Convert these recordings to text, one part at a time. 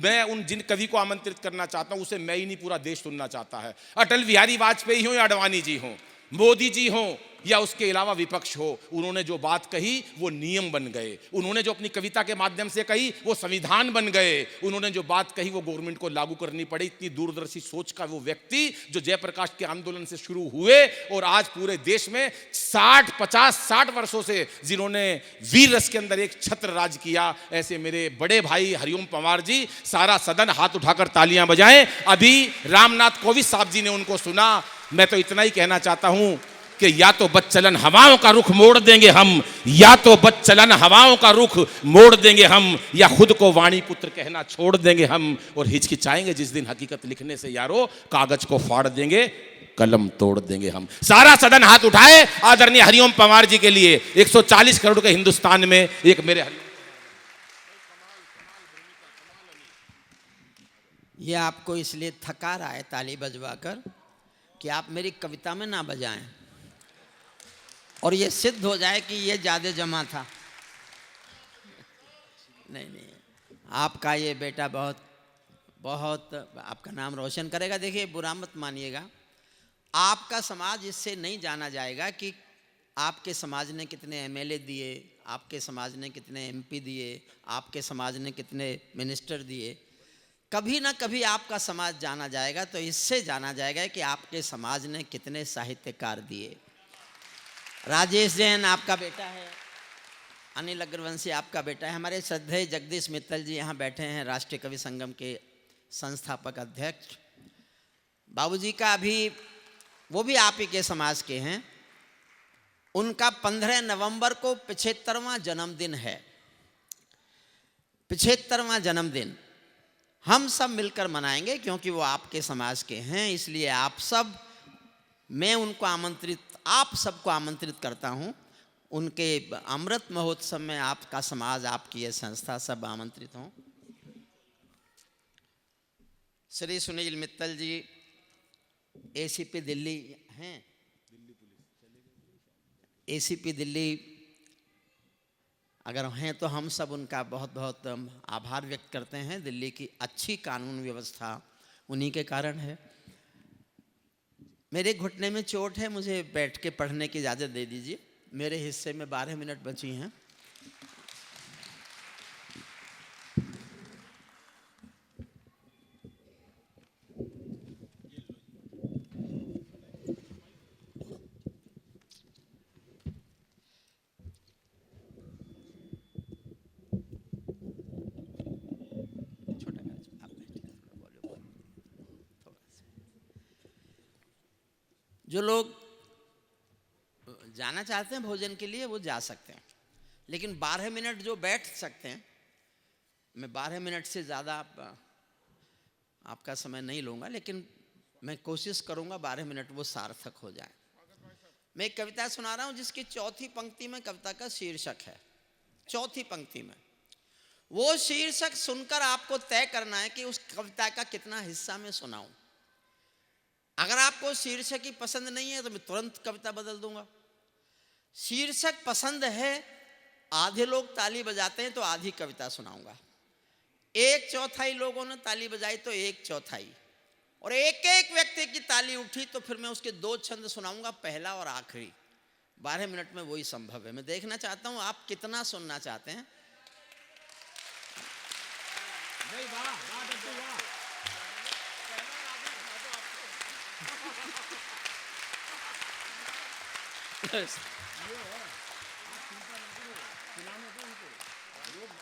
मैं उन जिन कवि को आमंत्रित करना चाहता हूं, उसे मैं ही नहीं पूरा देश सुनना चाहता है। अटल बिहारी वाजपेयी हो या अडवाणी जी हो, मोदी जी हो या उसके अलावा विपक्ष हो, उन्होंने जो बात कही वो नियम बन गए। उन्होंने जो अपनी कविता के माध्यम से कही वो संविधान बन गए। उन्होंने जो बात कही वो गवर्नमेंट को लागू करनी पड़ी। इतनी दूरदर्शी सोच का वो व्यक्ति जो जयप्रकाश के आंदोलन से शुरू हुए और आज पूरे देश में 60 वर्षों से जिन्होंने वीर रस के अंदर एक छत्र राज किया, ऐसे मेरे बड़े भाई हरिओम पंवार जी, सारा सदन हाथ उठाकर तालियां बजाएं। अभी रामनाथ कोविंद साहब जी ने उनको सुना। मैं तो इतना ही कहना चाहता हूं कि या तो बदचलन हवाओं का रुख मोड़ देंगे हम, या तो बदचलन हवाओं का रुख मोड़ देंगे हम, या खुद को वाणी पुत्र कहना छोड़ देंगे हम, और हिचकिचाएंगे जिस दिन हकीकत लिखने से यारो, कागज को फाड़ देंगे, कलम तोड़ देंगे हम। सारा सदन हाथ उठाए आदरणीय हरिओम पंवार जी के लिए। 140 करोड़ के हिंदुस्तान में एक मेरे ये आपको इसलिए थका रहा है ताली बजवाकर कि आप मेरी कविता में ना बजाएं और ये सिद्ध हो जाए कि ये ज्यादा जमा था। नहीं, आपका ये बेटा बहुत बहुत आपका नाम रोशन करेगा। देखिए, बुरा मत मानिएगा, आपका समाज इससे नहीं जाना जाएगा कि आपके समाज ने कितने एमएलए दिए, आपके समाज ने कितने एमपी दिए, आपके समाज ने कितने मिनिस्टर दिए। कभी ना कभी आपका समाज जाना जाएगा तो इससे जाना जाएगा कि आपके समाज ने कितने साहित्यकार दिए। राजेश जैन आपका बेटा है, अनिल अग्रवंशी आपका बेटा है, हमारे श्रद्धेय जगदीश मित्तल जी यहाँ बैठे हैं, राष्ट्रीय कवि संगम के संस्थापक अध्यक्ष। बाबूजी का अभी वो भी आप ही के समाज के हैं, उनका 15 नवंबर को 75वां जन्मदिन है। 75वां जन्मदिन हम सब मिलकर मनाएंगे क्योंकि वो आपके समाज के हैं। इसलिए आप सब, मैं उनको आप सबको आमंत्रित करता हूं। उनके अमृत महोत्सव में आपका समाज, आपकी ये संस्था सब आमंत्रित हों। श्री सुनील मित्तल जी एसीपी दिल्ली हैं, एसीपी दिल्ली अगर हैं तो हम सब उनका बहुत बहुत आभार व्यक्त करते हैं। दिल्ली की अच्छी कानून व्यवस्था उन्हीं के कारण है। मेरे घुटने में चोट है, मुझे बैठ के पढ़ने की इजाज़त दे दीजिए। मेरे हिस्से में 12 मिनट बची हैं। जो लोग जाना चाहते हैं भोजन के लिए वो जा सकते हैं, लेकिन 12 मिनट जो बैठ सकते हैं, मैं 12 मिनट से ज़्यादा आपका समय नहीं लूँगा, लेकिन मैं कोशिश करूँगा 12 मिनट वो सार्थक हो जाए। मैं एक कविता सुना रहा हूँ जिसकी चौथी पंक्ति में कविता का शीर्षक है। चौथी पंक्ति में वो शीर्षक सुनकर आपको तय करना है कि उस कविता का कितना हिस्सा मैं सुनाऊं। अगर आपको शीर्षक ही पसंद नहीं है तो मैं तुरंत कविता बदल दूंगा। शीर्षक पसंद है, आधे लोग ताली बजाते हैं तो आधी कविता सुनाऊंगा। 1/4 लोगों ने ताली बजाई तो 1/4, और एक एक व्यक्ति की ताली उठी तो फिर मैं उसके 2 छंद सुनाऊंगा, पहला और आखिरी। 12 मिनट में वही संभव है। मैं देखना चाहता हूं आप कितना सुनना चाहते हैं।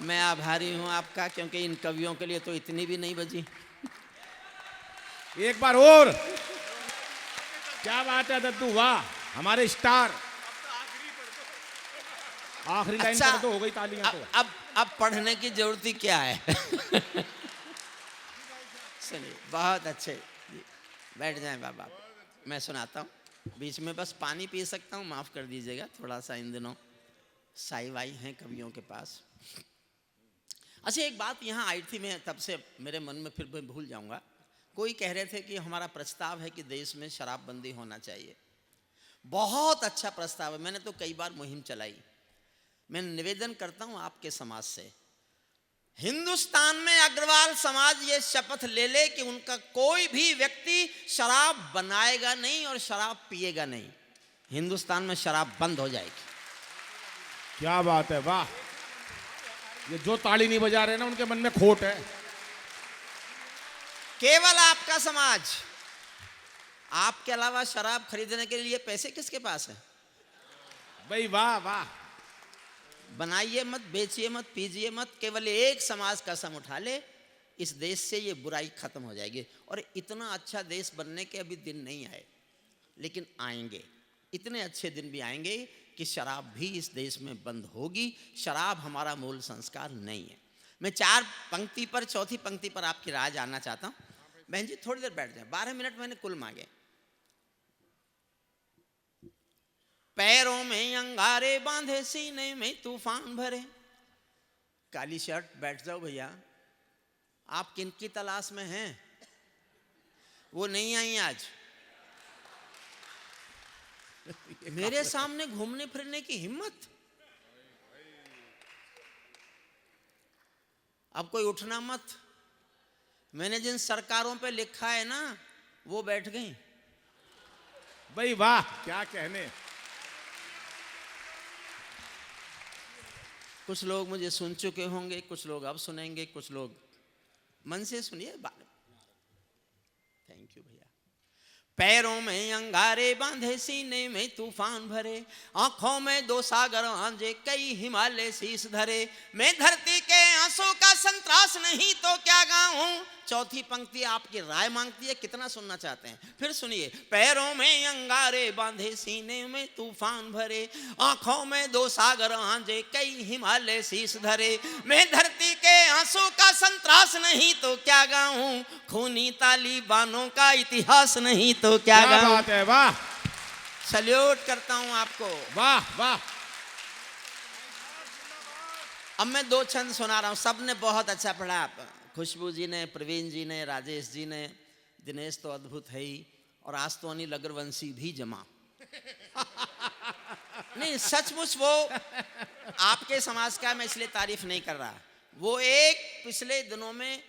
मैं आभारी हूं आपका, क्योंकि इन कवियों के लिए तो इतनी भी नहीं बजी। एक बार और, क्या बात है दद्दू, वाह, हमारे स्टार। आखिरी लाइन अच्छा, पर तो हो गई तालियां। तो अब पढ़ने की जरूरत ही क्या है। चलिए, बहुत अच्छे, बैठ जाएं बाबा, मैं सुनाता हूँ। बीच में बस पानी पी सकता हूँ, माफ कर दीजिएगा, थोड़ा सा इन दिनों साई वाई हैं कवियों के पास। अच्छा, एक बात यहाँ आई थी, मैं तब से मेरे मन में, फिर मैं भूल जाऊंगा। कोई कह रहे थे कि हमारा प्रस्ताव है कि देश में शराबबंदी होना चाहिए। बहुत अच्छा प्रस्ताव है, मैंने तो कई बार मुहिम चलाई। मैं निवेदन करता हूँ आपके समाज से, हिंदुस्तान में अग्रवाल समाज ये शपथ ले ले कि उनका कोई भी व्यक्ति शराब बनाएगा नहीं और शराब पिएगा नहीं। हिंदुस्तान में शराब बंद हो जाएगी। क्या बात है, वाह। ये जो ताली नहीं बजा रहे ना उनके मन में खोट है। केवल आपका समाज, आपके अलावा शराब खरीदने के लिए पैसे किसके पास है? भाई वाह वाह। बनाइए मत, बेचिए मत, पीजिए मत, केवल एक समाज का कसम उठा ले, इस देश से ये बुराई खत्म हो जाएगी। और इतना अच्छा देश बनने के अभी दिन नहीं आए, लेकिन आएंगे। इतने अच्छे दिन भी आएंगे कि शराब भी इस देश में बंद होगी। शराब हमारा मूल संस्कार नहीं है। मैं चौथी पंक्ति पर आपकी राय जानना चाहता हूँ। बहन जी थोड़ी देर बैठ जाए, 12 मिनट मैंने कुल मांगे। पैरों में अंगारे बांधे, सीने में तूफान भरे। काली शर्ट, बैठ जाओ भैया। आप किनकी तलाश में हैं? वो नहीं आई आज। मेरे सामने घूमने फिरने की हिम्मत। अब कोई उठना मत। मैंने जिन सरकारों पे लिखा है ना, वो बैठ गई। भाई वाह, क्या कहने। कुछ लोग मुझे सुन चुके होंगे, कुछ लोग अब सुनेंगे, कुछ लोग मन से सुनिए। थैंक यू भैया। पैरों में अंगारे बांधे, सीने में तूफान भरे, आंखों में 2 सागर आंजे, कई हिमालय शीश धरे। मैं धरती के आंसू का संतरास नहीं तो क्या गाऊं। चौथी पंक्ति आपकी राय मांगती है, कितना सुनना चाहते हैं? फिर सुनिए। पैरों में अंगारे बांधे, सीने में तूफान भरे, आंखों में 2 सागर आंजे, कई हिमालय शीश धरे। मैं धरती के आंसू का संतरास नहीं तो क्या गाऊं, खूनी तालिबानों का इतिहास नहीं तो क्या गाऊं। बात है, वाह। सल्यूट करता हूं आपको। वाह वाह। अब मैं 2 छंद सुना रहा हूं। सबने बहुत अच्छा पढ़ा। खुशबू जी ने, प्रवीण जी ने, राजेश जी ने, दिनेश तो अद्भुत है ही, और आज तो अनिल अग्रवंशी भी जमा। नहीं सचमुच वो आपके समाज का, मैं इसलिए तारीफ नहीं कर रहा। वो एक पिछले दिनों में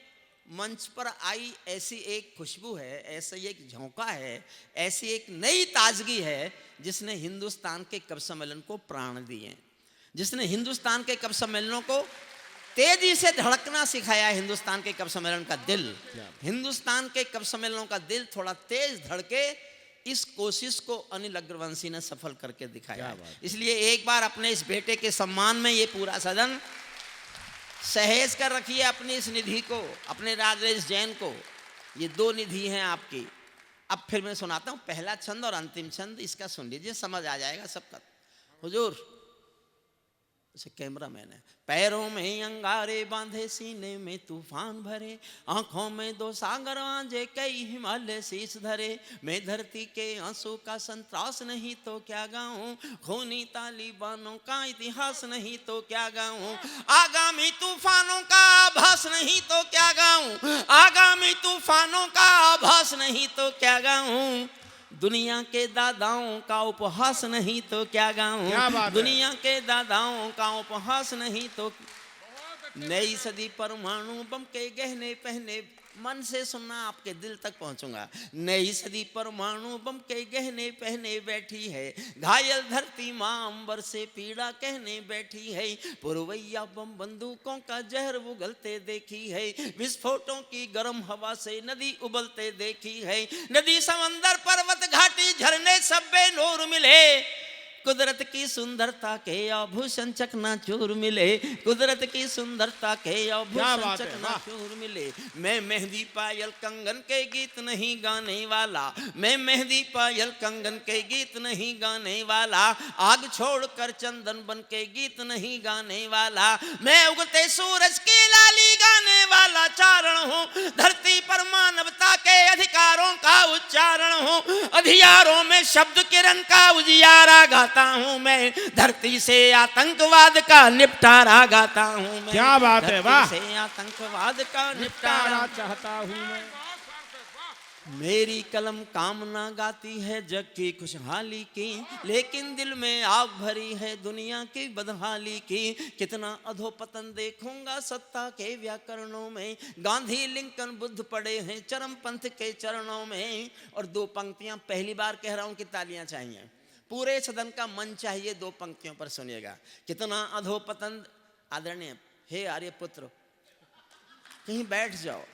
मंच पर आई ऐसी एक खुशबू है, ऐसा एक झोंका है, ऐसी एक नई ताजगी है जिसने हिंदुस्तान के कवि सम्मेलन को प्राण दिए, जिसने हिंदुस्तान के कवि सम्मेलनों को तेजी से धड़कना सिखाया। हिंदुस्तान के कवि सम्मेलन का दिल, हिंदुस्तान के कवि सम्मेलनों का दिल थोड़ा तेज धड़के, इस कोशिश को अनिल अग्रवंशी ने सफल करके दिखाया। इसलिए एक बार अपने इस बेटे के सम्मान में ये पूरा सदन सहेज कर रखिए अपनी इस निधि को, अपने राजेश जैन को। ये 2 निधि हैं आपकी। अब फिर मैं सुनाता हूँ पहला छंद और अंतिम छंद, इसका सुन लीजिए, समझ आ जाएगा सबका। हुजूर, उसे कैमरा मैन है। पैरों में अंगारे बांधे, सीने में तूफान भरे, आंखों में 2 सागर आंजे, कई हिमालय शीश धरे। मैं धरती के आंसू का संतरास नहीं तो क्या गाऊं, खूनी तालिबानों का इतिहास नहीं तो क्या गाऊं, आगामी तूफानों का आभास नहीं तो क्या गाऊं, आगामी तूफानों का आभास नहीं तो क्या गाऊं, दुनिया के दादाओं का उपहास नहीं तो क्या गाऊं, दुनिया के दादाओं का उपहास नहीं तो। नई सदी परमाणु बम के गहने पहने, मन से सुनना, आपके दिल तक पहुंचूंगा। नई सदी परमाणु बम के गहने पहने बैठी है, घायल धरती मां अंबर से पीड़ा कहने बैठी है, पुरवैया बम बंदूकों का जहर उगलते देखी है, विस्फोटों की गर्म हवा से नदी उबलते देखी है, नदी समंदर पर्वत घाटी झरने सब बेनूर मिले, कुदरत की सुंदरता के आभूषण चकनाचूर मिले, कुदरत की सुंदरता के आभूषण चकनाचूर मिले। मैं मेहंदी पायल कंगन के गीत नहीं गाने वाला, मैं मेहंदी पायल कंगन के गीत नहीं गाने वाला, आग छोड़कर चंदन बन के गीत नहीं गाने वाला, मैं उगते सूरज की लाली गाने वाला चारण हूँ, धरती पर मानवता के अधिकारों का उच्चारण हूँ, अधियारों में शब्द किरण का उजियारा गाता हूँ मैं, धरती से आतंकवाद का निपटारा गाता हूँ मैं। क्या बात है, वाह। से आतंकवाद का निपटारा चाहता हूँ मैं। मेरी कलम कामना गाती है जग की खुशहाली की, लेकिन दिल में आग भरी है दुनिया की बदहाली की। कितना अधोपतन देखूंगा सत्ता के व्याकरणों में, गांधी लिंकन बुद्ध पड़े हैं चरमपंथ के चरणों में। और दो पंक्तियां पहली बार कह रहा हूं कि तालियां चाहिए, पूरे सदन का मन चाहिए, दो पंक्तियों पर सुनिएगा। कितना अधोपतन, आदरणीय हे आर्यपुत्र कहीं बैठ जाओ।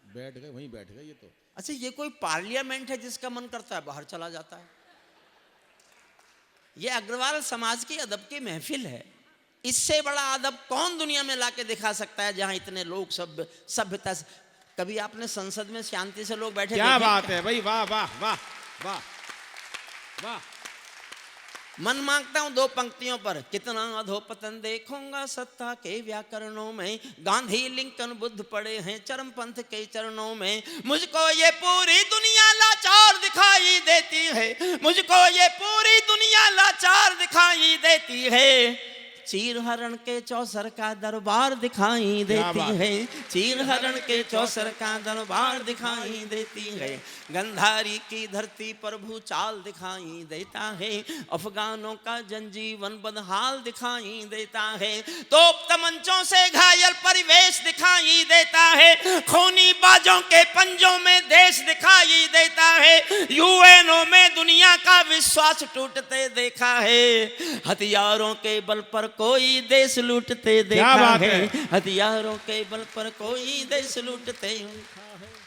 बैठ गए, वहीं बैठ गए ये तो। अच्छा, ये कोई पार्लियामेंट है जिसका मन करता है बाहर चला जाता है? ये अग्रवाल समाज की अदब की महफिल है। इससे बड़ा अदब कौन दुनिया में लाके दिखा सकता है, जहां इतने लोग सभ्यता। कभी आपने संसद में शांति से लोग बैठे? क्या बात है भाई, वाह वाह वाह वाह वाह। मन मांगता हूं दो पंक्तियों पर। कितना अधोपतन देखूंगा सत्ता के व्याकरणों में, गांधी लिंकन बुद्ध पड़े हैं चरमपंथ के चरणों में। मुझको ये पूरी दुनिया लाचार दिखाई देती है, मुझको ये पूरी दुनिया लाचार दिखाई देती है। चीर हरण के चौसर का दरबार दिखाई देती है, चीर हरण के चौसर का दरबार दिखाई देती है। गंधारी की धरती पर भूचाल दिखाई देता है, अफगानों का जनजीवन बदहाल दिखाई देता है। तोप तमंचों से घायल परिवेश दिखाई देता है, खूनी बाजों के पंजों में देश दिखाई देता है। यूएनओ में दुनिया का विश्वास टूटते देखा है, हथियारों के बल पर कोई देश लूटते देखा है, हथियारों के बल पर कोई देश लूटते।